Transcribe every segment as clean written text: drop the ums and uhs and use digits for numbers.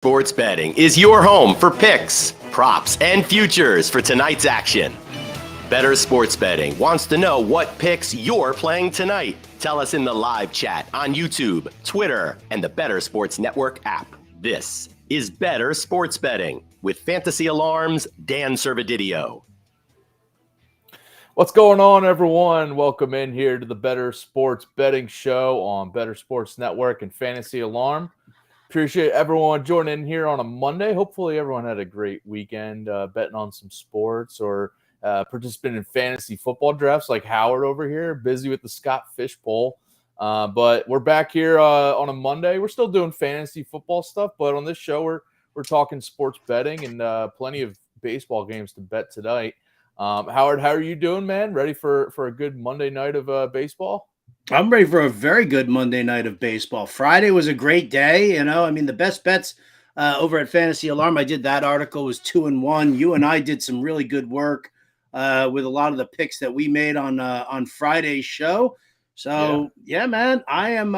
Sports Betting is your home for picks, props, and futures for tonight's action. Bettor Sports Betting wants to know what picks you're playing tonight. Tell us in the live chat on YouTube, Twitter, and the Bettor Sports Network app. This is Bettor Sports Betting with Fantasy Alarm's Dan Servodidio. What's going on, everyone? Welcome in here to the Bettor Sports Betting Show on Bettor Sports Network and Fantasy Alarm. Appreciate everyone joining in here on a Monday. Hopefully everyone had a great weekend betting on some sports or participating in fantasy football drafts like Howard over here, busy with the Scott Fish Bowl. But we're back here on a Monday. We're still doing fantasy football stuff, but on this show we're talking sports betting and plenty of baseball games to bet tonight. Howard, how are you doing, man? Ready for a good Monday night of baseball? I'm ready for a very good Monday night of baseball. Friday was a great day. The best bets over at Fantasy Alarm, I did that article, was 2-1. You and I did some really good work with a lot of the picks that we made on Friday's show. So yeah, man, I'm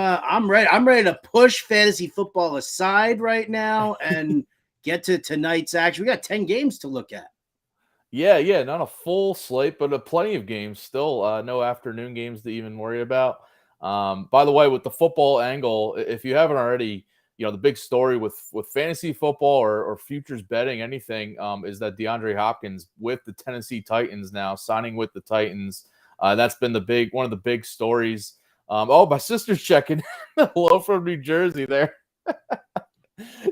ready. I'm ready to push fantasy football aside right now and get to tonight's action. We got 10 games to look at. Yeah, not a full slate, but plenty of games still. No afternoon games to even worry about. By the way, with the football angle, if you haven't already, the big story with fantasy football or futures betting, anything, is that DeAndre Hopkins with the Tennessee Titans now, signing with the Titans. That's been one of the big stories. My sister's checking. Hello from New Jersey there.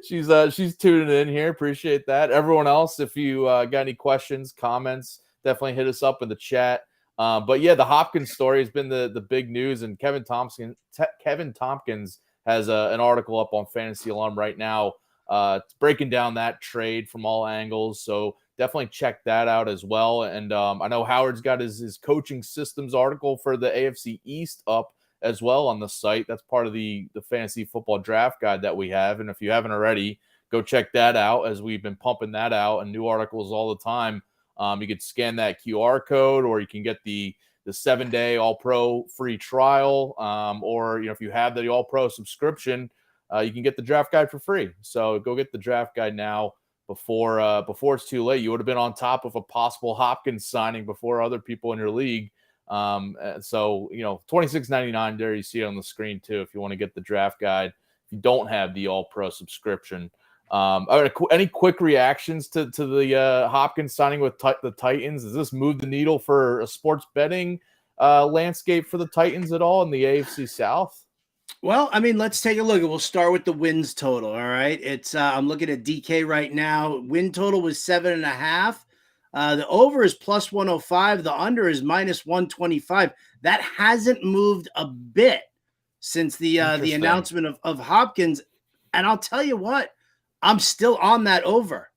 She's tuning in here. Appreciate that. Everyone else, if you got any questions, comments, definitely hit us up in the chat. But yeah, the Hopkins story has been the big news, and Kevin Tompkins has an article up on Fantasy Alarm right now, breaking down that trade from all angles. So definitely check that out as well. And I know Howard's got his coaching systems article for the AFC East up as well on the site. That's part of the fantasy football draft guide that we have. And if you haven't already, go check that out, as we've been pumping that out and new articles all the time. You could scan that QR code, or you can get the 7-day All-Pro free trial. Or, if you have the All-Pro subscription, you can get the draft guide for free. So go get the draft guide now before it's too late. You would have been on top of a possible Hopkins signing before other people in your league. So $26.99 there. You see it on the screen too, if you want to get the draft guide, if you don't have the All-Pro subscription. Any quick reactions to the Hopkins signing with the Titans? Does this move the needle for a sports betting landscape for the Titans at all in the AFC South? Well, let's take a look. We'll start with the wins total. All right. It's I'm looking at DK right now. Win total was 7.5. The over is plus 105. The under is minus 125. That hasn't moved a bit since the announcement of Hopkins. And I'll tell you what, I'm still on that over.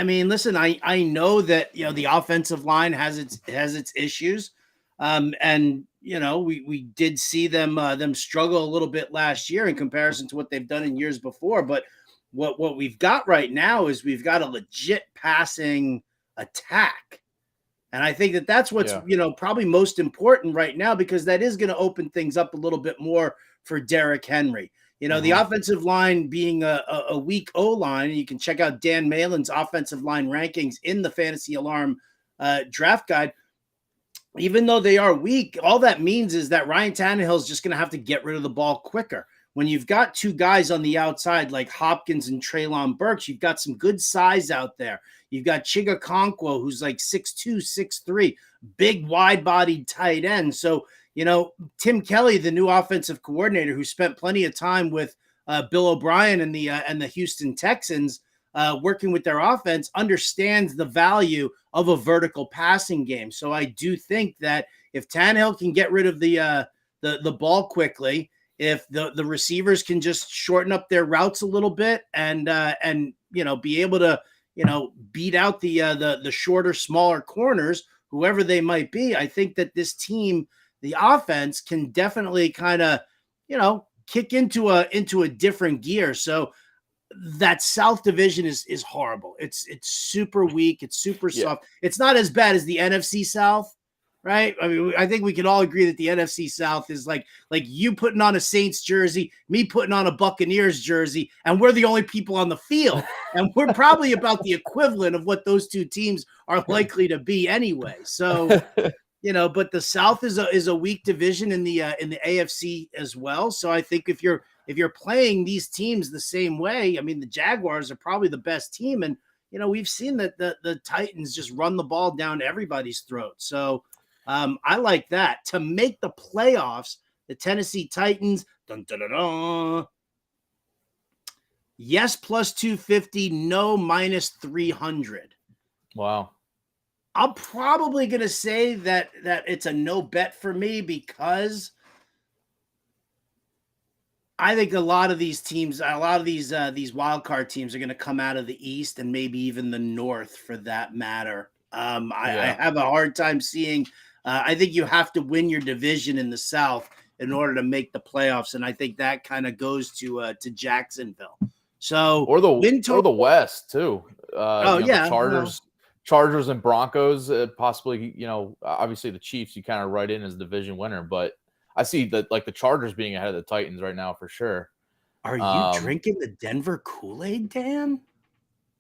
Listen, I know that the offensive line has its issues, and we did see them struggle a little bit last year in comparison to what they've done in years before. But what we've got right now is we've got a legit passing attack. And I think that's what's, probably most important right now, because that is going to open things up a little bit more for Derrick Henry. The offensive line being a weak O-line, and you can check out Dan Malin's offensive line rankings in the Fantasy Alarm draft guide. Even though they are weak, all that means is that Ryan Tannehill is just going to have to get rid of the ball quicker. When you've got two guys on the outside like Hopkins and Treylon Burks, you've got some good size out there. You've got Chiga Okonkwo, who's like 6'2", 6'3", big, wide-bodied tight end. So, Tim Kelly, the new offensive coordinator, who spent plenty of time with Bill O'Brien and the Houston Texans, working with their offense, understands the value of a vertical passing game. So I do think that if Tannehill can get rid of the ball quickly, if the receivers can just shorten up their routes a little bit and be able to beat out the shorter, smaller corners, whoever they might be, I think that this team, the offense, can definitely kind of kick into a different gear. So that South division is horrible. It's super weak. It's super soft. It's not as bad as the NFC South, right? I mean, I think we can all agree that the NFC South is like you putting on a Saints jersey, me putting on a Buccaneers jersey, and we're the only people on the field. And we're probably about the equivalent of what those two teams are likely to be anyway. So, but the South is a weak division in the AFC as well. So I think if you're playing these teams the same way, I mean, the Jaguars are probably the best team, and we've seen that the Titans just run the ball down everybody's throat. So I like that. To make the playoffs, the Tennessee Titans, dun, dun, dun, dun, yes, plus 250, no, minus 300. Wow. I'm probably going to say that it's a no bet for me because I think a lot of these teams, these wild card teams are going to come out of the East and maybe even the North for that matter. I have a hard time seeing. I think you have to win your division in the South in order to make the playoffs, and I think that kind of goes to Jacksonville. So or the West too. The Chargers and Broncos, possibly. Obviously the Chiefs you kind of write in as division winner, but I see that like the Chargers being ahead of the Titans right now for sure. Are you drinking the Denver Kool-Aid, Dan?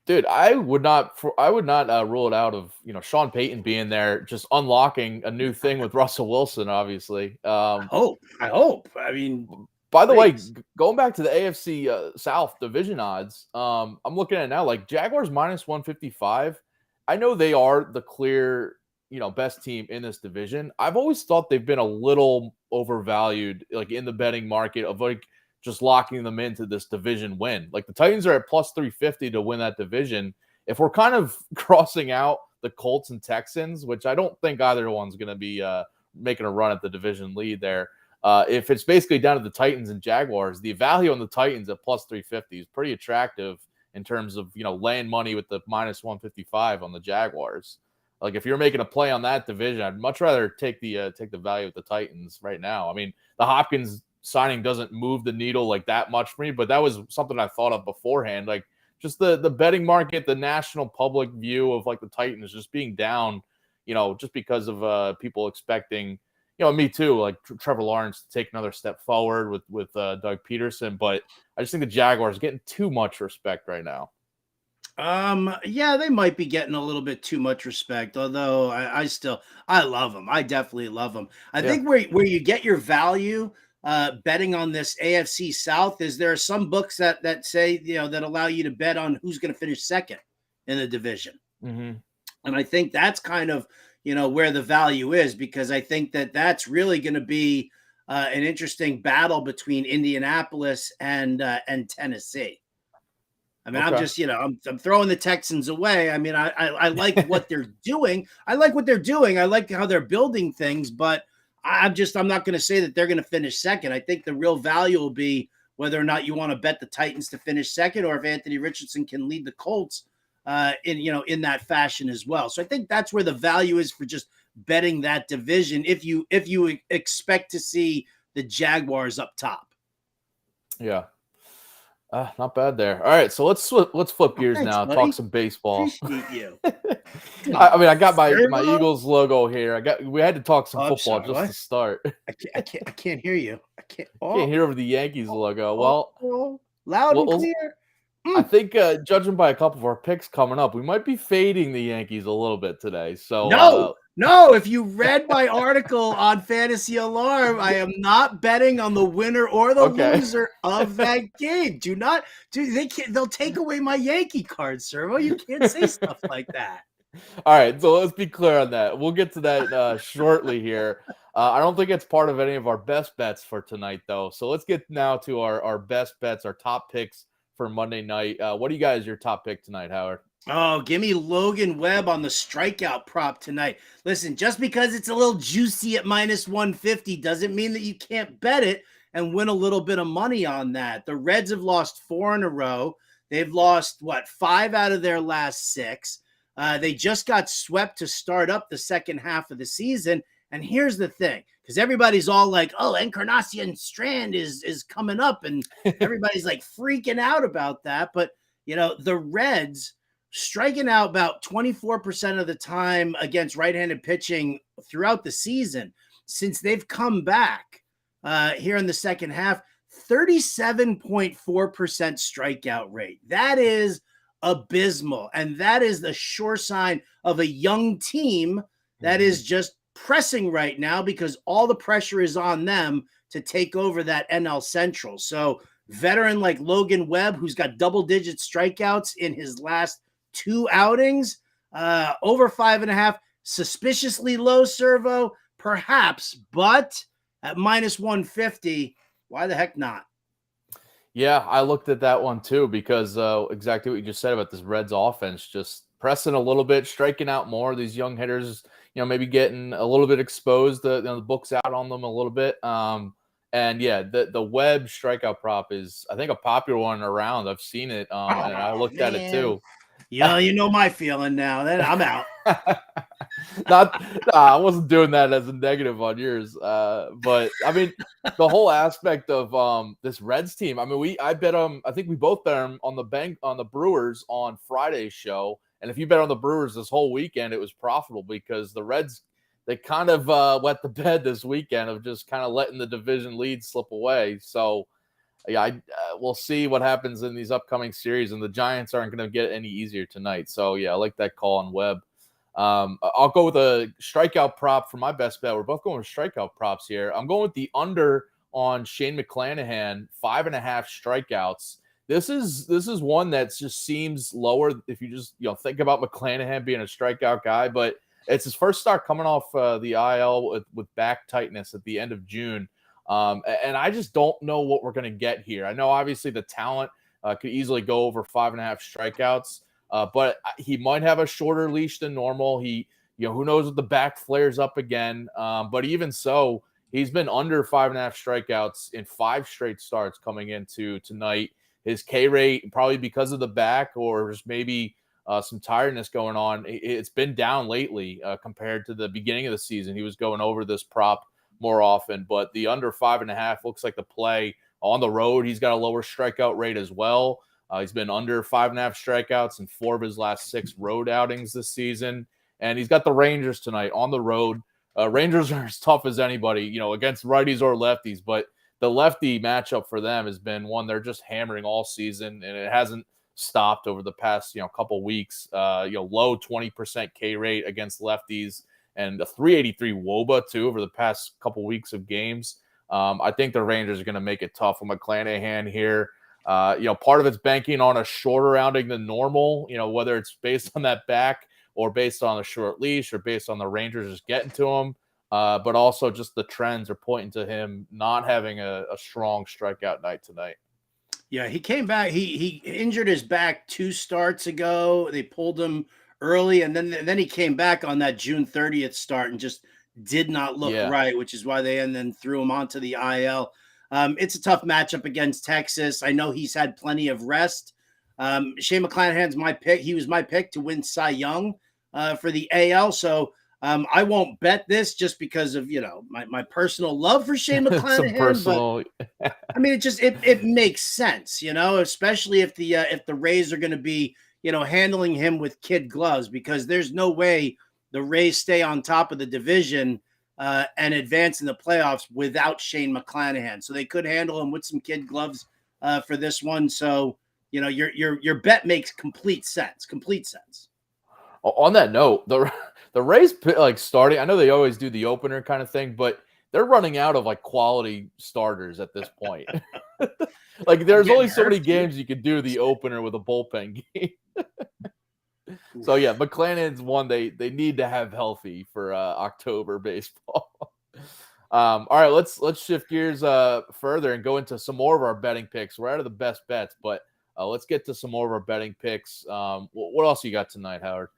Dude, I would not rule it out of Sean Payton being there, just unlocking a new thing with Russell Wilson. Obviously, I hope. I mean, by the way, going back to the AFC South division odds, I'm looking at it now. Like Jaguars minus 155. I know they are the clear best team in this division. I've always thought they've been a little overvalued, like in the betting market of like just locking them into this division win. Like the Titans are at plus 350 to win that division. If we're kind of crossing out the Colts and Texans, which I don't think either one's going to be making a run at the division lead there. If it's basically down to the Titans and Jaguars, the value on the Titans at plus 350 is pretty attractive in terms of, laying money with the minus 155 on the Jaguars. Like if you're making a play on that division, I'd much rather take the value of the Titans right now. I mean, the Hopkins signing doesn't move the needle like that much for me, but that was something I thought of beforehand. Like just the betting market, the national public view of like the Titans just being down, just because of people expecting, me too, like Trevor Lawrence to take another step forward with Doug Peterson. But I just think the Jaguars are getting too much respect right now. Yeah, they might be getting a little bit too much respect, although I love them. I definitely love them. I think where you get your value betting on this AFC South is there are some books that say, that allow you to bet on who's going to finish second in the division. Mm-hmm. And I think that's kind of, where the value is, because I think that's really going to be an interesting battle between Indianapolis and Tennessee. I mean, okay. I'm throwing the Texans away. I mean, I like what they're doing. I like what they're doing. I like how they're building things, but I'm not going to say that they're going to finish second. I think the real value will be whether or not you want to bet the Titans to finish second, or if Anthony Richardson can lead the Colts in that fashion as well. So I think that's where the value is for just betting that division. If you expect to see the Jaguars up top. Yeah. Not bad there. All right, so let's flip gears now. Buddy. Talk some baseball. Appreciate you. I got my Eagles logo here. We had to talk some football to start. I can't hear you. I can't hear over the Yankees logo. Well, loud and clear. I think judging by a couple of our picks coming up, we might be fading the Yankees a little bit today. So No, if you read my article on Fantasy Alarm, I am not betting on the winner or the loser of that game. They'll take away my Yankee card, Servo. You can't say stuff like that. All right, so let's be clear on that. We'll get to that shortly here. I don't think it's part of any of our best bets for tonight, though. So let's get now to our best bets, our top picks for Monday night. What do you guys your top pick tonight, Howard? Oh, give me Logan Webb on the strikeout prop tonight. Listen, just because it's a little juicy at minus 150 doesn't mean that you can't bet it and win a little bit of money on that. The Reds have lost 4 in a row. They've lost, 5 out of their last 6. They just got swept to start up the second half of the season. And here's the thing, because everybody's all like, oh, Encarnacion Strand is coming up, and everybody's like freaking out about that. But, the Reds striking out about 24% of the time against right-handed pitching throughout the season. Since they've come back here in the second half, 37.4% strikeout rate. That is abysmal. And that is the sure sign of a young team that is just pressing right now because all the pressure is on them to take over that NL Central. So veteran like Logan Webb, who's got double-digit strikeouts in his last 2 outings, over 5.5, suspiciously low, Servo, perhaps, but at minus 150, why the heck not? Yeah, I looked at that one too because exactly what you just said about this Reds offense, just pressing a little bit, striking out more. These young hitters, maybe getting a little bit exposed. The book's out on them a little bit. And yeah, the Webb strikeout prop is, I think, a popular one around. I've seen it, and I looked at it too. Yeah, you know my feeling now. Then I'm out. I wasn't doing that as a negative on yours, but I mean, the whole aspect of this Reds team. I mean, I bet them. I think we both bet them on the Brewers on Friday's show, and if you bet on the Brewers this whole weekend, it was profitable because the Reds, they kind of wet the bed this weekend of just kind of letting the division lead slip away. So yeah, we'll see what happens in these upcoming series, and the Giants aren't going to get any easier tonight. So yeah, I like that call on Webb. I'll go with a strikeout prop for my best bet. We're both going with strikeout props here. I'm going with the under on Shane McClanahan, 5.5 strikeouts. This is one that just seems lower if you just think about McClanahan being a strikeout guy, but it's his first start coming off the IL with back tightness at the end of June. And I just don't know what we're going to get here. I know obviously the talent could easily go over 5.5 strikeouts. But he might have a shorter leash than normal. Who knows if the back flares up again. But even so, he's been under 5.5 strikeouts in 5 straight starts coming into tonight. His K rate, probably because of the back or just maybe some tiredness going on, it's been down lately compared to the beginning of the season. He was going over this prop more often, but the under 5.5 looks like the play on the road. He's got a lower strikeout rate as well. He's been under 5.5 strikeouts in 4 of his last 6 road outings this season. And he's got the Rangers tonight on the road. Rangers are as tough as anybody, against righties or lefties. But the lefty matchup for them has been one they're just hammering all season, and it hasn't stopped over the past, couple weeks. Low 20% K rate against lefties and a 383 WOBA, too, over the past couple weeks of games. I think the Rangers are going to make it tough with McClanahan here. Part of it's banking on a shorter outing than normal, whether it's based on that back or based on a short leash or based on the Rangers just getting to him. But also just the trends are pointing to him not having a strong strikeout night tonight. Yeah, he came back. He injured his back 2 starts ago. They pulled him early, and then he came back on that June 30th start and just did not look right, which is why they then threw him onto the IL. It's a tough matchup against Texas. I know he's had plenty of rest. Shane McClanahan's my pick. He was my pick to win Cy Young for the AL. So I won't bet this just because of my personal love for Shane McClanahan. But I mean, it makes sense, especially if the Rays are going to be handling him with kid gloves, because there's no way the Rays stay on top of the division and advance in the playoffs without Shane McClanahan. So they could handle him with some kid gloves for this one. So, your bet makes complete sense. On that note, the Rays starting, I know they always do the opener kind of thing, but they're running out of quality starters at this point. There's only so many games you could do the opener with a bullpen game. So yeah, McClanahan's one they need to have healthy for October baseball. All right, let's shift gears further and go into some more of our betting picks. We're out of the best bets, but let's get to some more of our betting picks. What else you got tonight, Howard?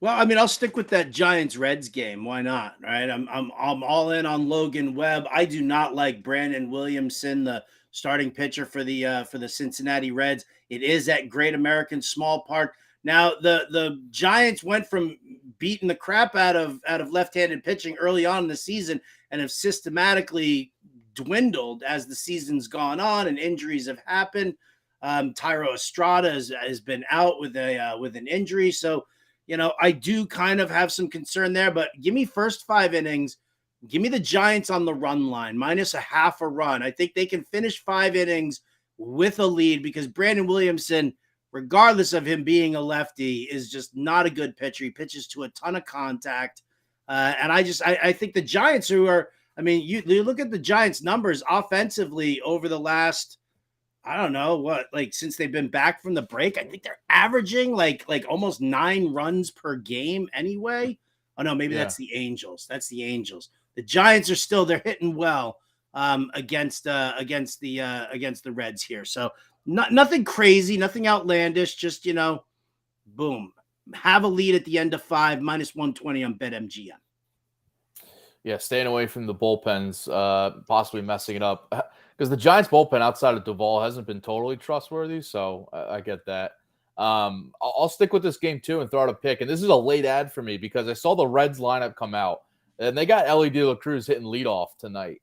Well, I mean, I'll stick with that Giants-Reds game. Why not? Right? I'm all in on Logan Webb. I do not like Brandon Williamson, the starting pitcher for the Cincinnati Reds. It is at Great American Small Park. Now, the Giants went from beating the crap out of left-handed pitching early on in the season and have systematically dwindled as the season's gone on and injuries have happened. Tyro Estrada has been out with an injury. So, I do kind of have some concern there, but give me first 5 innings. Give me the Giants on the run line, minus a half a run. I think they can finish 5 innings with a lead because Brandon Williamson, regardless of him being a lefty, is just not a good pitcher. He pitches to a ton of contact. And I think the Giants you look at the Giants numbers offensively over the last, I don't know since they've been back from the break, I think they're averaging like almost 9 runs per game anyway. Oh no, maybe that's the Angels. That's the Angels. The Giants are they're hitting well against the Reds here. So nothing crazy, nothing outlandish, just, boom. Have a lead at the end of 5, minus 120 on BetMGM. Yeah, staying away from the bullpens, possibly messing it up. Because the Giants bullpen outside of Duvall hasn't been totally trustworthy, so I get that. I'll stick with this game too and throw out a pick. And this is a late ad for me because I saw the Reds lineup come out. And they got Ellie De La Cruz hitting leadoff tonight,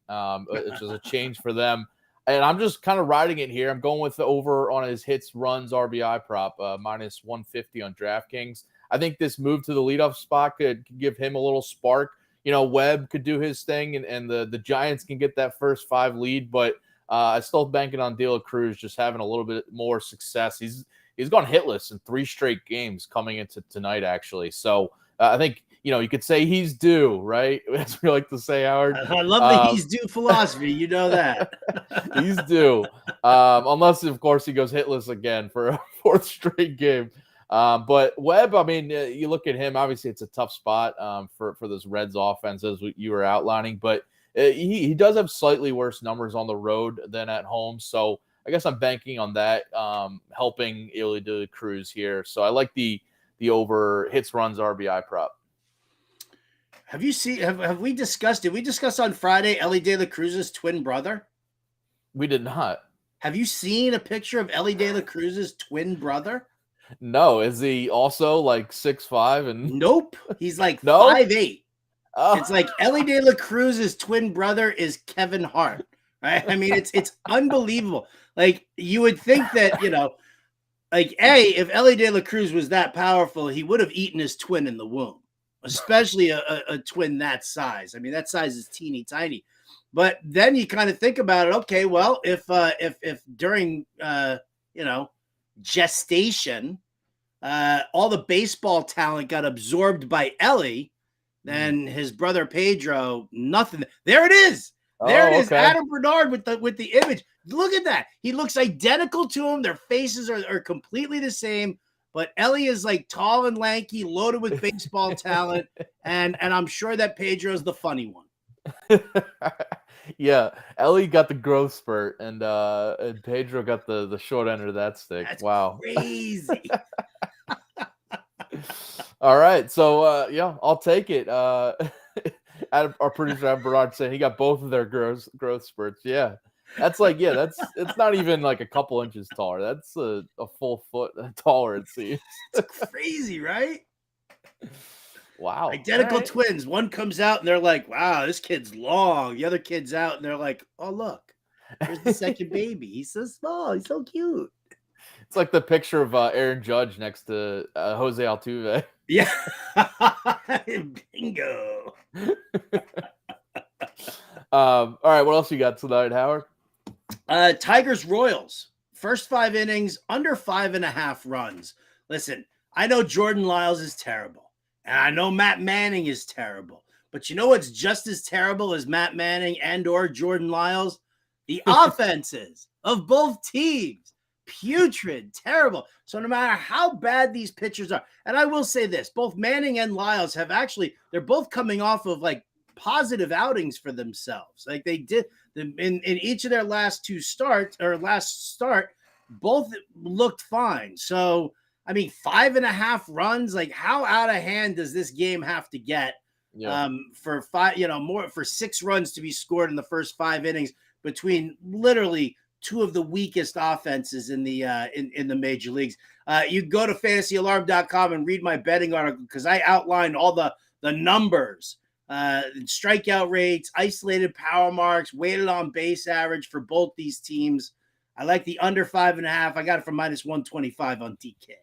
which is a change for them. And I'm just kind of riding it here. I'm going with the over on his hits, runs, RBI prop, minus 150 on DraftKings. I think this move to the leadoff spot could give him a little spark. Webb could do his thing, and the Giants can get that first 5 lead. But I still banking on De La Cruz just having a little bit more success. He's gone hitless in 3 straight games coming into tonight, actually. So I think, you could say he's due, right? As we like to say, Howard. I love the he's due philosophy. You know that. He's due. Unless, of course, he goes hitless again for a 4th straight game. But Webb, you look at him, obviously it's a tough spot for this Reds offense, as you were outlining. But he does have slightly worse numbers on the road than at home. So I guess I'm banking on that helping Ellie De La Cruz here. So I like the over hits, runs, RBI prop. Have you seen? Have we discussed? Did we discuss on Friday Ellie De La Cruz's twin brother? We did not. Have you seen a picture of Ellie De La Cruz's twin brother? No. Is he also like 6'5"? And nope, he's like 5'8". Oh. It's like Ellie De La Cruz's twin brother is Kevin Hart, right? It's unbelievable. Like you would think that if Ellie De La Cruz was that powerful, he would have eaten his twin in the womb. Especially a twin that size. That size is teeny tiny. But then you kind of think about it. Okay, well, if during gestation, all the baseball talent got absorbed by Ellie, then his brother Pedro, nothing. There it is. There it is. Okay. Adam Bernard with the image. Look at that. He looks identical to him. Their faces are completely the same. But Ellie is like tall and lanky, loaded with baseball talent, and I'm sure that Pedro's the funny one. Yeah, Ellie got the growth spurt, and Pedro got the short end of that stick. That's wow, crazy. All right, so I'll take it. Our producer Adam Bernard saying he got both of their growth spurts. Yeah. That's it's not even like a couple inches taller. That's a full foot taller, it seems. It's crazy, right? Wow. Identical twins. One comes out and they're like, wow, this kid's long. The other kid's out and they're like, oh, look, here's the second baby. He's so small. He's so cute. It's like the picture of Aaron Judge next to Jose Altuve. Yeah. Bingo. All right, what else you got tonight, Howard? Tigers Royals. First 5 innings, under 5.5 runs. Listen, I know Jordan Lyles is terrible, and I know Matt Manning is terrible. But you know what's just as terrible as Matt Manning and or Jordan Lyles? The offenses of both teams. Putrid, terrible. So no matter how bad these pitchers are, and I will say this, both Manning and Lyles they're both coming off of like positive outings for themselves. Like they did in each of their last start, both looked fine. So, 5.5 runs, like how out of hand does this game have to get for 6 runs to be scored in the first 5 innings between literally 2 of the weakest offenses in the major leagues. You go to fantasyalarm.com and read my betting article because I outlined all the numbers, strikeout rates, isolated power marks, weighted on base average for both these teams. I like the under 5.5. I got it for minus 125 on DK.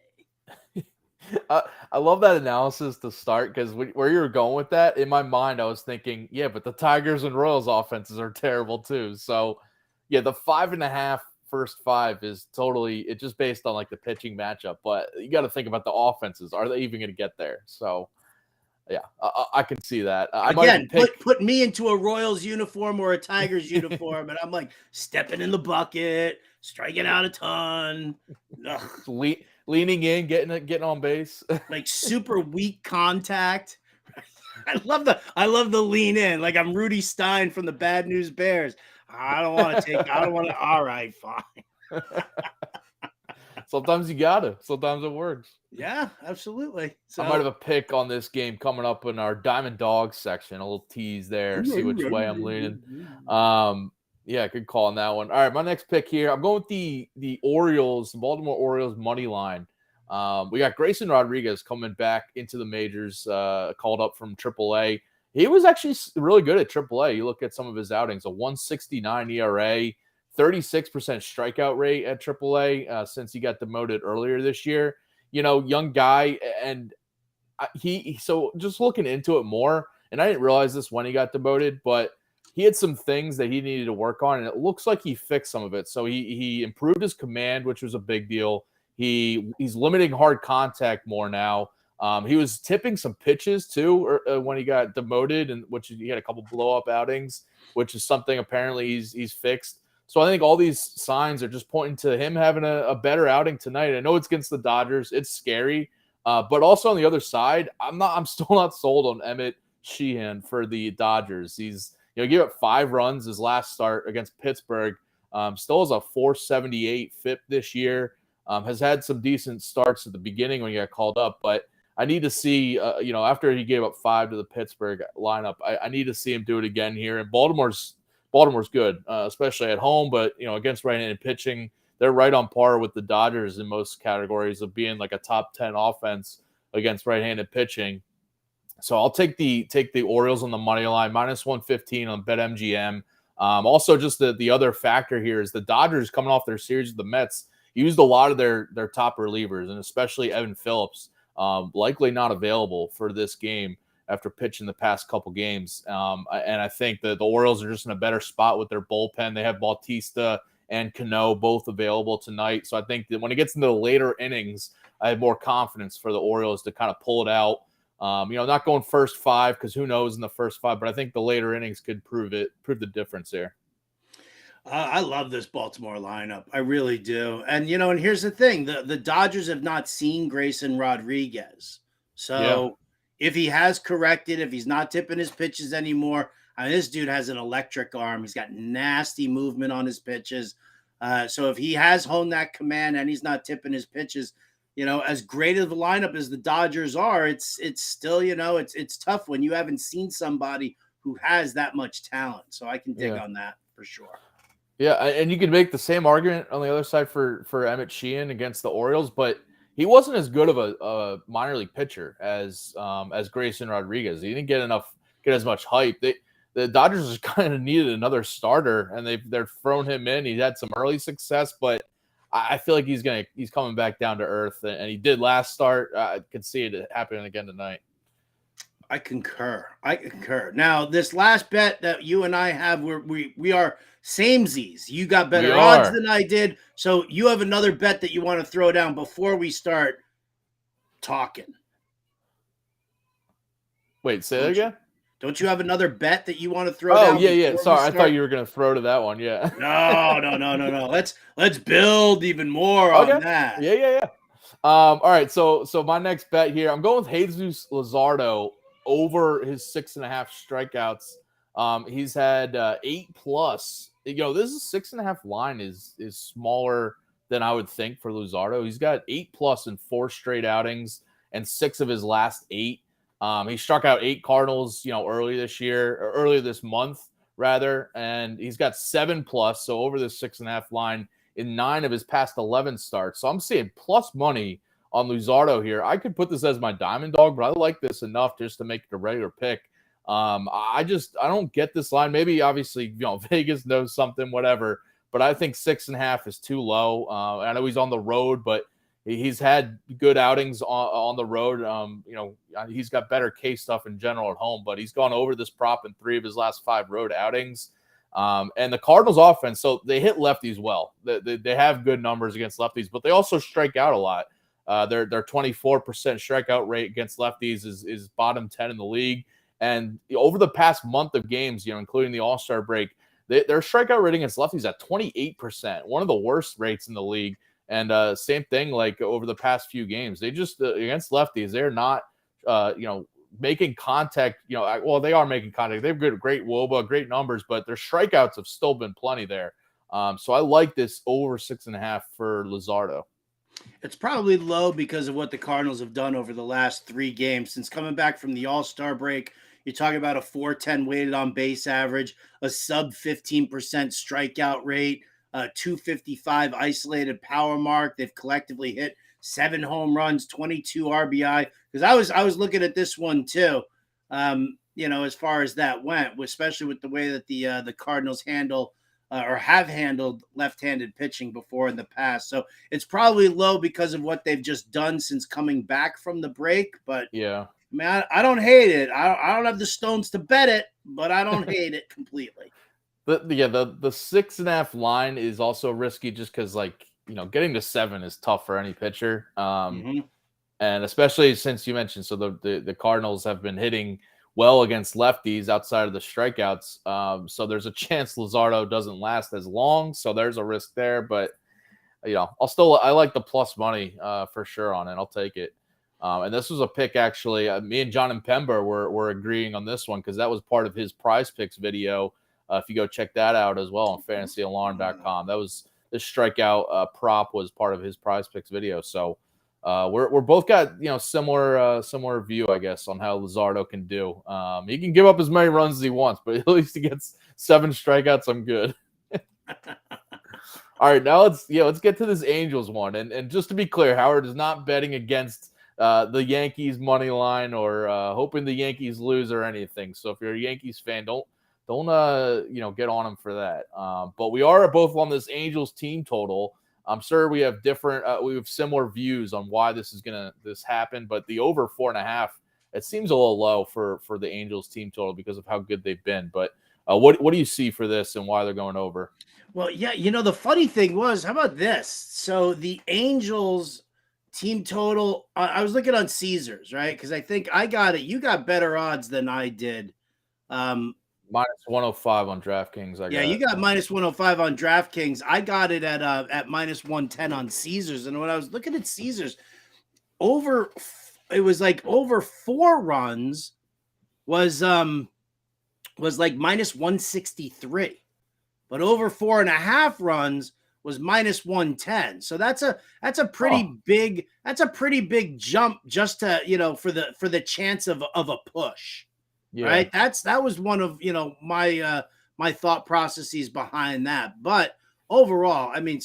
I love that analysis to start because where you were going with that, in my mind, I was thinking, yeah, but the Tigers and Royals offenses are terrible too. So, yeah, the 5.5 first 5 is totally it's just based on like the pitching matchup. But you got to think about the offenses. Are they even going to get there? So, yeah, I can see that. Again, put me into a Royals uniform or a Tigers uniform, and I'm like stepping in the bucket, striking out a ton. Leaning in, getting on base, like super weak contact. I love the lean in, like I'm Rudy Stein from the Bad News Bears. I don't want to. All right, fine. Sometimes you gotta. Sometimes it works. Yeah, absolutely. So I might have a pick on this game coming up in our Diamond Dogs section. A little tease there. See which way I'm leaning. Yeah, good call on that one. All right, my next pick here. I'm going with the Orioles, the Baltimore Orioles money line. We got Grayson Rodriguez coming back into the majors, called up from AAA. He was actually really good at AAA. You look at some of his outings, a 1.69 ERA, 36% strikeout rate at AAA since he got demoted earlier this year. You know, young guy, and so just looking into it more, and I didn't realize this when he got demoted, but he had some things that he needed to work on, and it looks like he fixed some of it. So he improved his command, which was a big deal. He's limiting hard contact more now. He was tipping some pitches too when he got demoted, and which he had a couple blow up outings, which is something apparently he's fixed. So I think all these signs are just pointing to him having a better outing tonight. I know it's against the Dodgers; it's scary, but also on the other side, I'm still not sold on Emmett Sheehan for the Dodgers. He's gave up 5 runs his last start against Pittsburgh. Still has a 4.78 FIP this year. Has had some decent starts at the beginning when he got called up, but I need to see, after he gave up 5 to the Pittsburgh lineup, I need to see him do it again here. And Baltimore's good, especially at home, but against right-handed pitching, they're right on par with the Dodgers in most categories of being like a top 10 offense against right-handed pitching. So I'll take the Orioles on the money line, minus 115 on BetMGM. Also, just the other factor here is the Dodgers coming off their series with the Mets used a lot of their top relievers, and especially Evan Phillips, likely not available for this game after pitching the past couple games. And I think that the Orioles are just in a better spot with their bullpen. They have Bautista and Cano both available tonight. So I think that when it gets into the later innings, I have more confidence for the Orioles to kind of pull it out. Not going first 5 because who knows in the first 5, but I think the later innings could prove the difference here. I love this Baltimore lineup. I really do. And, and here's the thing. The Dodgers have not seen Grayson Rodriguez. So if he has corrected, if he's not tipping his pitches anymore, this dude has an electric arm. He's got nasty movement on his pitches. So if he has honed that command and he's not tipping his pitches, as great of a lineup as the Dodgers are, it's still, it's tough when you haven't seen somebody who has that much talent. So I can dig on that for sure. Yeah, and you could make the same argument on the other side for Emmett Sheehan against the Orioles, but he wasn't as good of a minor league pitcher as Grayson Rodriguez. He didn't get as much hype. The Dodgers just kind of needed another starter, and they're thrown him in. He had some early success, but I feel like he's coming back down to earth, and he did last start. I could see it happening again tonight. I concur. Now, this last bet that you and I have, we are samesies. You got better odds than I did, so you have another bet that you want to throw down before we start talking. Wait, say that again? Don't you have another bet that you want to throw down? Oh, yeah. Sorry, I thought you were going to throw to that one. Yeah. No. Let's build even more on that. Yeah. All right. So my next bet here, I'm going with Jesus Luzardo over his 6.5 strikeouts. He's had 8+. This is 6.5 line is smaller than I would think for Luzardo. He's got 8+ in 4 straight outings and 6 of his last 8. He struck out 8 Cardinals, earlier this month rather, and he's got 7+, so over the 6.5 line in 9 of his past 11 starts. So I'm seeing plus money on Luzardo here. I could put this as my diamond dog, but I like this enough just to make it a regular pick. I don't get this line. Maybe obviously, Vegas knows something, whatever. but I think 6.5 is too low. I know he's on the road, but he's had good outings on the road. He's got better case stuff in general at home, but he's gone over this prop in 3 of his last 5 road outings. And the Cardinals offense, so they hit lefties well. They have good numbers against lefties, but they also strike out a lot. Their 24% strikeout rate against lefties is bottom 10 in the league. And over the past month of games, including the All-Star break, their strikeout rate against lefties at 28%, one of the worst rates in the league. And same thing, like over the past few games, they just against lefties, they're not, making contact. They are making contact. They've got great WOBA, great numbers, but their strikeouts have still been plenty there. So I like this over 6.5 for Luzardo. It's probably low because of what the Cardinals have done over the last 3 games. Since coming back from the All-Star break, you're talking about a 410 weighted on base average, a sub 15% strikeout rate, 255 isolated power mark. They've collectively hit 7 home runs, 22 RBI. Because I was looking at this one too, as far as that went, especially with the way that the Cardinals handle or have handled left-handed pitching before in the past. So it's probably low because of what they've just done since coming back from the break. But yeah, I don't hate it. I don't have the stones to bet it, but I don't hate it completely. The 6.5 line is also risky just because, getting to 7 is tough for any pitcher. And especially since you mentioned, so the Cardinals have been hitting well against lefties outside of the strikeouts. So there's a chance Luzardo doesn't last as long. So there's a risk there, but I like the plus money for sure on it. I'll take it. And this was a pick, actually. Me and John and Pember were agreeing on this one because that was part of his Prize Picks video. If you go check that out as well on fantasyalarm.com, that was the strikeout prop was part of his Prize Picks video. So we're both got similar view, I guess, on how Luzardo can do. He can give up as many runs as he wants, but at least he gets 7 strikeouts. I'm good. All right, now let's get to this Angels one. And just to be clear, Howard is not betting against the Yankees money line or hoping the Yankees lose or anything. So if you're a Yankees fan, don't get on them for that. But we are both on this Angels team total. I'm sure we have similar views on why this happen, but the over 4.5, it seems a little low for the Angels team total because of how good they've been. But what do you see for this and why they're going over? Well, yeah, the funny thing was, how about this? So the Angels team total, I was looking on Caesars, right? Because I think I got it. You got better odds than I did. Minus 105 on DraftKings. You got minus 105 on DraftKings. I got it at minus 110 on Caesars. And when I was looking at Caesars, over 4 runs was like minus 163, but over 4.5 runs was minus 110. So that's a pretty big jump just to for the chance of a push. Yeah. Right. That was one of, my thought processes behind that. But overall, I mean,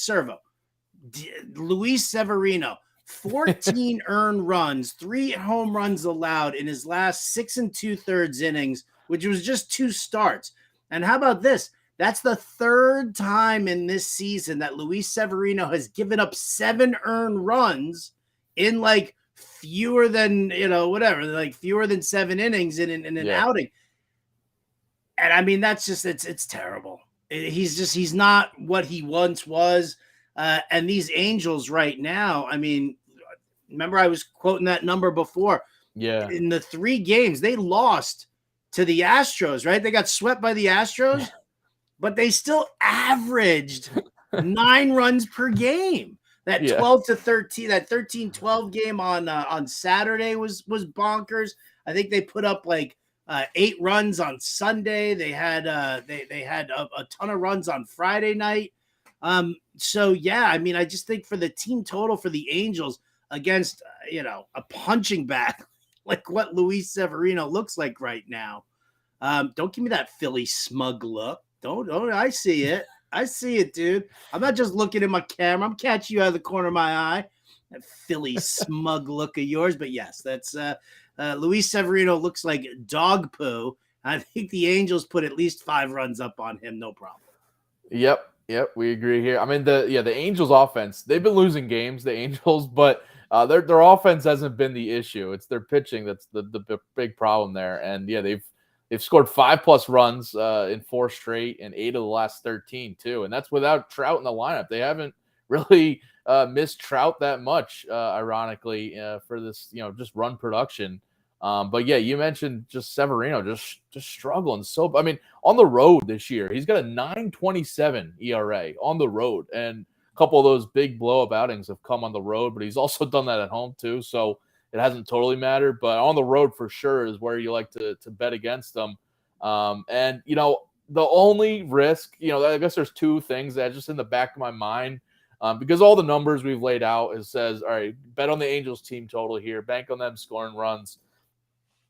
Luis Severino, 14 earned runs, 3 home runs allowed in his last 6 2/3 innings, which was just 2 starts. And how about this? That's the 3rd time in this season that Luis Severino has given up 7 earned runs in fewer than fewer than 7 innings in an outing. And I mean, that's just it's terrible. He's not what he once was. And these Angels right now, I mean, remember I was quoting that number before. Yeah. In the 3 games they lost to the Astros, right? They got swept by the Astros, but they still averaged 9 runs per game. That 12-13, that 13-12 game on Saturday was bonkers. I think they put up 8 runs on Sunday. They had they had a ton of runs on Friday night. So yeah, I mean, I just think for the team total for the Angels against a punching bag like what Luis Severino looks like right now. Don't give me that Philly smug look. Don't I see it. I see it, dude. I'm not just looking at my camera. I'm catching you out of the corner of my eye. That Philly smug look of yours. But yes, that's Luis Severino looks like dog poo. I think the Angels put at least 5 runs up on him. No problem. Yep. Yep, we agree here. I mean, the Angels offense, they've been losing games, the Angels, but their offense hasn't been the issue. It's their pitching that's the big problem there. And yeah, they've scored 5+ runs in 4 straight and 8 of the last 13 too. And that's without Trout in the lineup. They haven't really missed Trout that much, ironically, for this, just run production. But yeah, you mentioned just Severino just struggling. So, I mean, on the road this year, he's got a 9.27 ERA on the road, and a couple of those big blow-up outings have come on the road, but he's also done that at home too. So it hasn't totally mattered, but on the road for sure is where you like to bet against them. And the only risk, I guess there's 2 things that just in the back of my mind. Because all the numbers we've laid out says, all right, bet on the Angels team total here, bank on them scoring runs.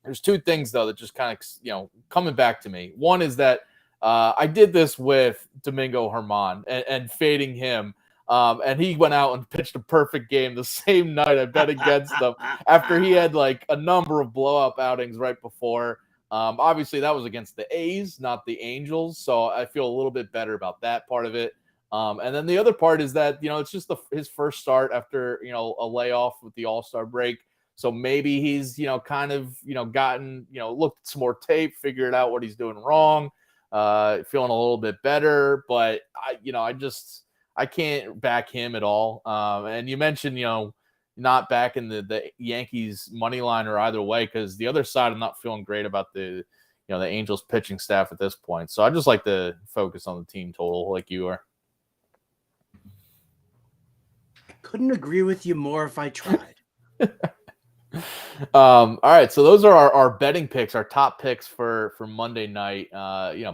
There's 2 things, though, that just kind of, coming back to me. One is that I did this with Domingo Germán and fading him. And he went out and pitched a perfect game the same night I bet against him after he had like a number of blow-up outings right before. Obviously, that was against the A's, not the Angels. So I feel a little bit better about that part of it. And then the other part is that, it's just his first start after, a layoff with the All-Star break. So maybe he's, kind of, gotten, looked at some more tape, figured out what he's doing wrong, feeling a little bit better. But I can't back him at all. And you mentioned, not backing the Yankees money line or either way, because the other side, I'm not feeling great about the Angels pitching staff at this point. So I just like to focus on the team total like you are. Couldn't agree with you more if I tried. All right, so those are our betting picks, our top picks for Monday night.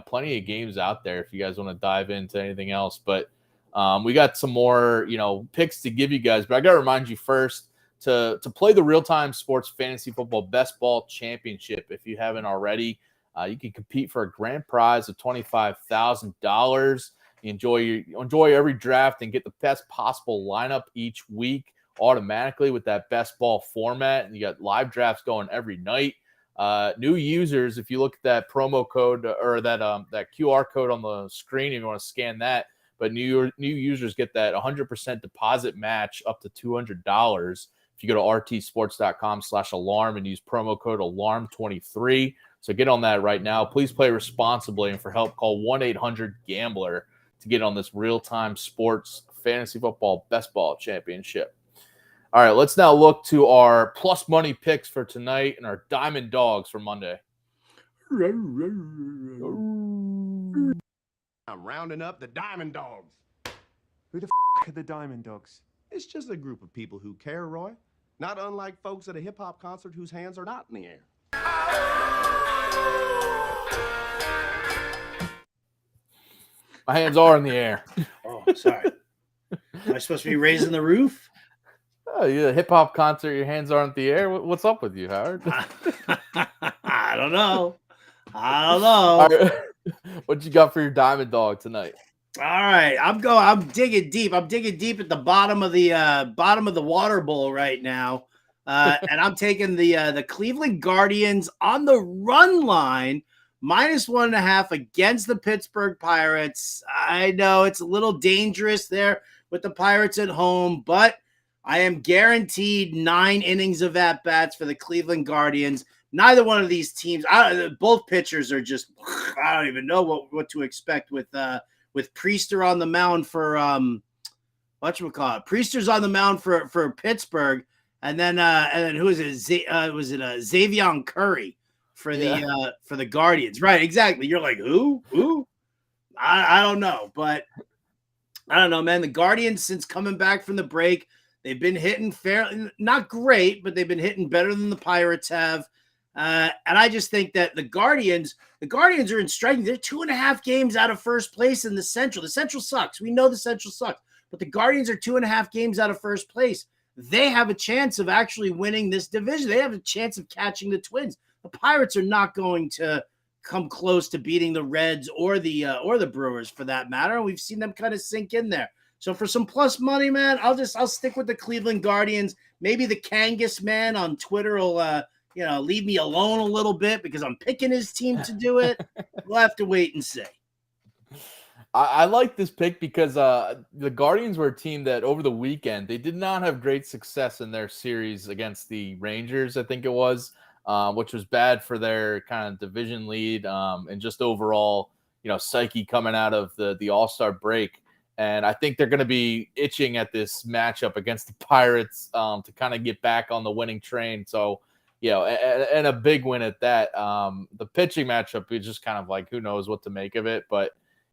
Plenty of games out there if you guys want to dive into anything else, but we got some more picks to give you guys. But I gotta remind you first to play the real-time sports fantasy football best ball championship. If you haven't already, you can compete for a grand prize of $25,000. Enjoy every draft and get the best possible lineup each week automatically with that best ball format. And you got live drafts going every night. New users, if you look at that promo code or that QR code on the screen, if you want to scan that, but new users get that 100% deposit match up to $200 if you go to rtsports.com/alarm and use promo code alarm23. So get on that right now. Please play responsibly, and for help, call 1-800-GAMBLER to get on this real-time sports fantasy football best ball championship. All right, let's now look to our plus money picks for tonight and our Diamond Dogs for Monday. I'm rounding up the Diamond Dogs. Who the are the Diamond Dogs? It's just a group of people who care, Roy. Not unlike folks at a hip-hop concert whose hands are not in the air. My hands are in the air. Oh, sorry. Am I supposed to be raising the roof? Oh, you're a hip-hop concert, your hands aren't in the air? What's up with you, Howard? I don't know. All right. What you got for your Diamond Dog tonight? All right, I'm digging deep. I'm digging deep at the bottom of the water bowl right now, and I'm taking the Cleveland Guardians on the run line -1.5 against the Pittsburgh Pirates. I know it's a little dangerous there with the Pirates at home, but I am guaranteed 9 innings of at bats for the Cleveland Guardians. Neither one of these teams, both pitchers are just, I don't even know what to expect with Priester on the mound for Priester's on the mound for Pittsburgh, and then who is it? Was it Xavier Curry for the Guardians? Right, exactly. You're like, who? I don't know, but I don't know, man. The Guardians, since coming back from the break, they've been hitting fairly, not great, but they've been hitting better than the Pirates have. And I just think that the Guardians are in striking. They're 2.5 games out of first place in the Central. The Central sucks. We know the Central sucks, but the Guardians are 2.5 games out of first place. They have a chance of actually winning this division. They have a chance of catching the Twins. The Pirates are not going to come close to beating the Reds or the Brewers for that matter. We've seen them kind of sink in there. So for some plus money, man, I'll stick with the Cleveland Guardians. Maybe the Kangas man on Twitter will leave me alone a little bit because I'm picking his team to do it. We'll have to wait and see. I like this pick because the Guardians were a team that over the weekend, they did not have great success in their series against the Rangers, I think it was, which was bad for their kind of division lead and just overall, psyche coming out of the All-Star break. And I think they're going to be itching at this matchup against the Pirates to kind of get back on the winning train. So, and a big win at that. The pitching matchup is just kind of like, who knows what to make of it. But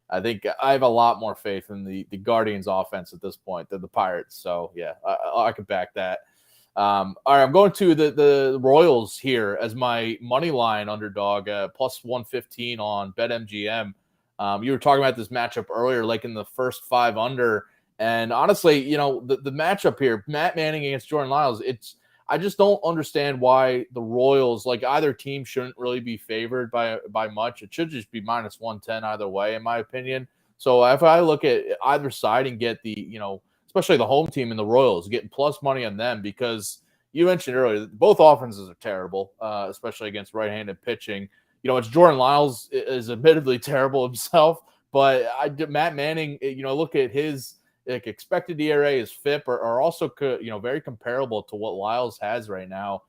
I think I have a lot more faith in the Guardians offense at this point than the Pirates. So, yeah, I could back that. All right, I'm going to the Royals here as my money line underdog, plus 115 on BetMGM. You were talking about this matchup earlier, like in the first 5 under. And honestly, the matchup here, Matt Manning against Jordan Lyles, I just don't understand why the Royals, like either team, shouldn't really be favored by much. It should just be minus 110 either way, in my opinion. So if I look at either side and get the, especially the home team and the Royals, getting plus money on them, because you mentioned earlier, both offenses are terrible, especially against right-handed pitching. It's Jordan Lyles is admittedly terrible himself, but Matt Manning, look at his expected ERA, his FIP are also, very comparable to what Lyles has right now.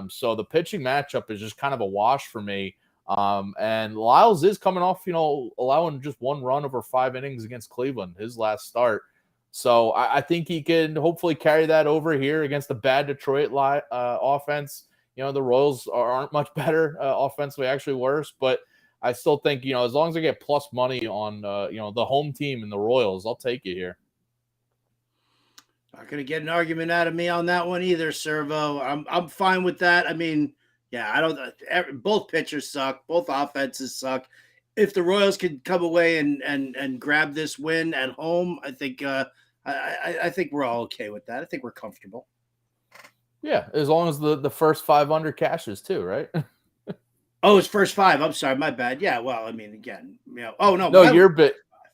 So the pitching matchup is just kind of a wash for me. And Lyles is coming off, allowing just 1 run over 5 innings against Cleveland, his last start. So I think he can hopefully carry that over here against the bad Detroit offense. The Royals aren't much better offensively, actually worse. But I still think, as long as I get plus money on, the home team and the Royals, I'll take it here. Not going to get an argument out of me on that one either, Servo. I'm fine with that. I mean, yeah, both pitchers suck. Both offenses suck. If the Royals could come away and grab this win at home, I think I think we're all okay with that. I think we're comfortable. Yeah, as long as the first 5 under cashes too, right? Oh, it's first 5. I'm sorry, my bad. Yeah, well, I mean, again, Oh no, no,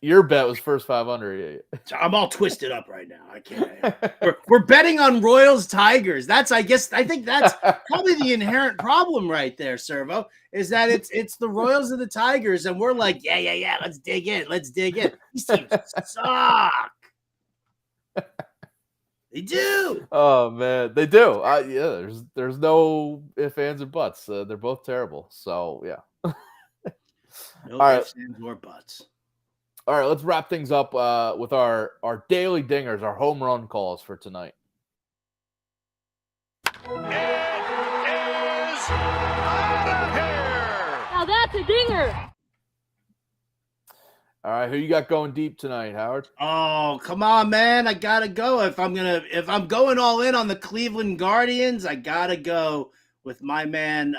your bet was first 5 under. Yeah. I'm all twisted up right now. I can't. We're betting on Royals Tigers. I think that's probably the inherent problem right there, Servo, is that it's the Royals and the Tigers, and we're like, yeah. Let's dig in. These teams suck. They do. Oh man, they do. Yeah, there's no ifs, ands, and buts. They're both terrible. So yeah. No ifs, ands, or buts. All right, let's wrap things up with our daily dingers, our home run calls for tonight. It is out of here. Now that's a dinger. All right, who you got going deep tonight, Howard? Oh, come on, man. I got to go. If I'm going all in on the Cleveland Guardians, I got to go with my man,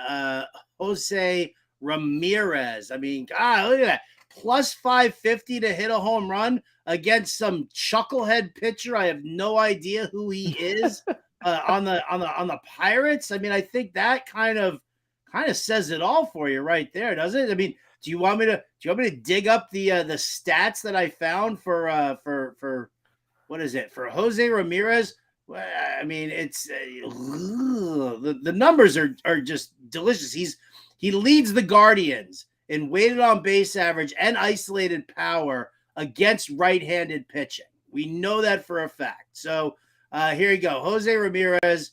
Jose Ramirez. I mean, God, look at that. Plus 550 to hit a home run against some chucklehead pitcher. I have no idea who he is on the Pirates. I mean, I think that kind of says it all for you right there, doesn't it? I mean, do you want me to dig up the stats that I found for what is it, for Jose Ramirez? I mean, it's the numbers are just delicious. He leads the Guardians in weighted on base average and isolated power against right-handed pitching. We know that for a fact. So here you go. Jose Ramirez.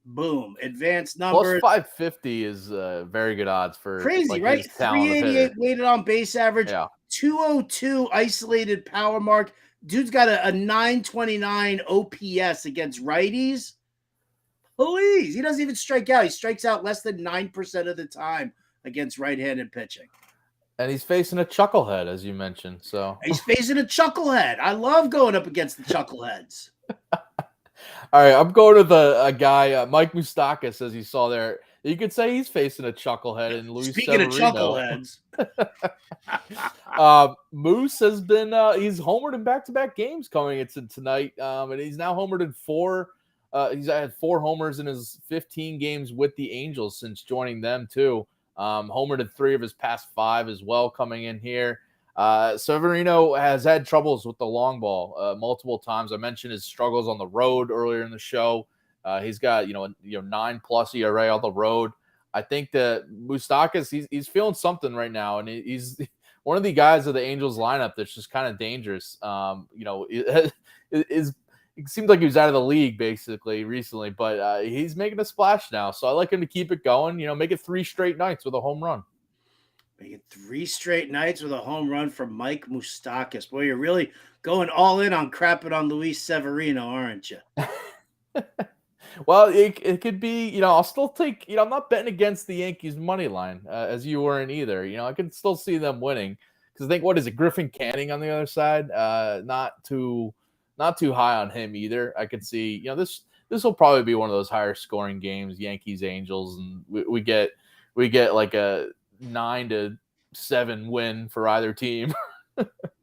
Boom. Advanced numbers. Plus 550 is very good odds for crazy, right? 388 weighted on base average. Yeah. 202 isolated power mark. Dude's got a 929 OPS against righties. Please. He doesn't even strike out. He strikes out less than 9% of the time against right-handed pitching. And he's facing a chucklehead, as you mentioned. So he's facing a chucklehead. I love going up against the chuckleheads. All right, I'm going with a guy, Mike Moustakas, as you saw there. You could say he's facing a chucklehead in Luis Speaking Severino. of chuckleheads. Moose has been he's homered in back-to-back games coming into tonight, and he's now homered in 4. He's had 4 homers in his 15 games with the Angels since joining them too. Homered in 3 of his past 5 as well coming in here. Severino has had troubles with the long ball multiple times. I mentioned his struggles on the road earlier in the show. He's got 9+ ERA on the road. I think that Moustakas he's feeling something right now, and he's one of the guys of the Angels lineup that's just kind of dangerous. It seems like he was out of the league basically recently, but he's making a splash now. So I like him to keep it going. Make it 3 straight nights with a home run. Make it 3 straight nights with a home run from Mike Moustakas. Boy, you're really going all in on crapping on Luis Severino, aren't you? Well, it could be, I'll still take, I'm not betting against the Yankees money line as you weren't either. I can still see them winning because I think, what is it? Griffin Canning on the other side. Not too high on him either. I could see, this will probably be one of those higher scoring games, Yankees, Angels. And we get like a 9-7 win for either team.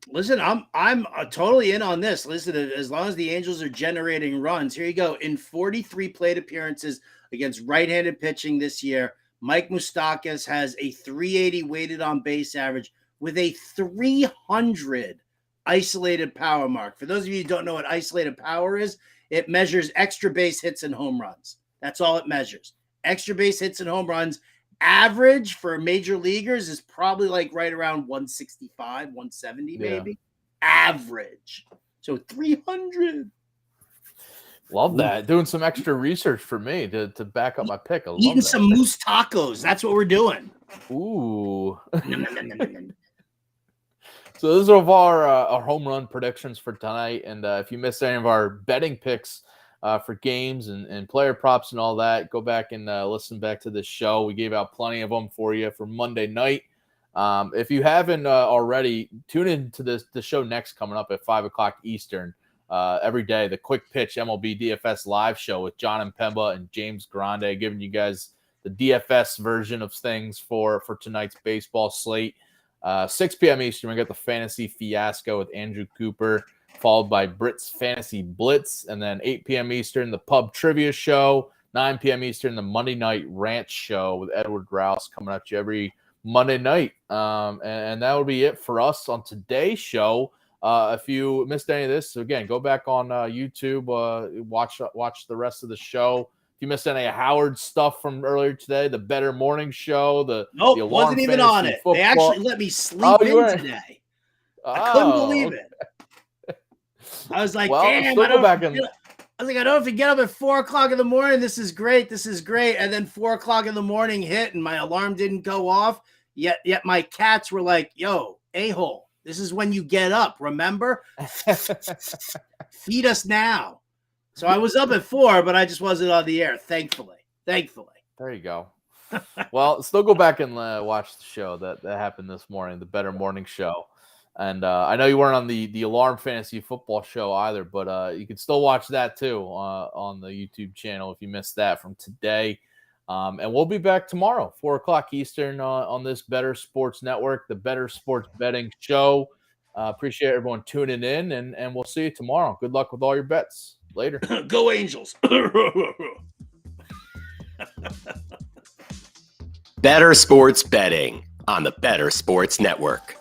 Listen, I'm totally in on this. Listen, as long as the Angels are generating runs, here you go. In 43 plate appearances against right-handed pitching this year, Mike Moustakas has a 380 weighted on base average with a 300 isolated power mark. For those of you who don't know what isolated power is, it measures extra base hits and home runs. That's all it measures. Extra base hits and home runs. Average for major leaguers is probably like right around 165, 170 maybe. Average. So 300. Love that. Doing some extra research for me to back up my pick. Eating some moose tacos. That's what we're doing. Ooh. So those are our home run predictions for tonight. And if you missed any of our betting picks for games and player props and all that, go back and listen back to this show. We gave out plenty of them for you for Monday night. If you haven't already, tune in to the show next coming up at 5 o'clock Eastern every day. The Quick Pitch MLB DFS live show with John and Pemba and James Grande, giving you guys the DFS version of things for tonight's baseball slate. 6 p.m. Eastern, we got the Fantasy Fiasco with Andrew Cooper, followed by Britt's Fantasy Blitz, and then 8 p.m. Eastern, the Pub Trivia Show, 9 p.m. Eastern, the Monday Night Ranch Show with Edward Rouse coming at you every Monday night. And that will be it for us on today's show. If you missed any of this, so again, go back on YouTube, watch the rest of the show. If you missed any of Howard's stuff from earlier today, the Bettor Morning Show, the Alarm wasn't even on it. Football. They actually let me sleep in today. I couldn't believe it. I was like, damn, I don't have to get up at 4 o'clock in the morning. This is great. And then 4 o'clock in the morning hit and my alarm didn't go off. Yet my cats were like, yo, a-hole, this is when you get up. Remember? Feed us now. So I was up at 4, but I just wasn't on the air. Thankfully. There you go. Well, still go back and watch the show that happened this morning, the Bettor Morning Show. And I know you weren't on the Alarm Fantasy Football Show either, but you can still watch that too on the YouTube channel if you missed that from today. And we'll be back tomorrow, 4 o'clock Eastern on this Bettor Sports Network, the Bettor Sports Betting Show. Appreciate everyone tuning in, and we'll see you tomorrow. Good luck with all your bets. Later. Go Angels. Bettor Sports Betting on the Bettor Sports Network.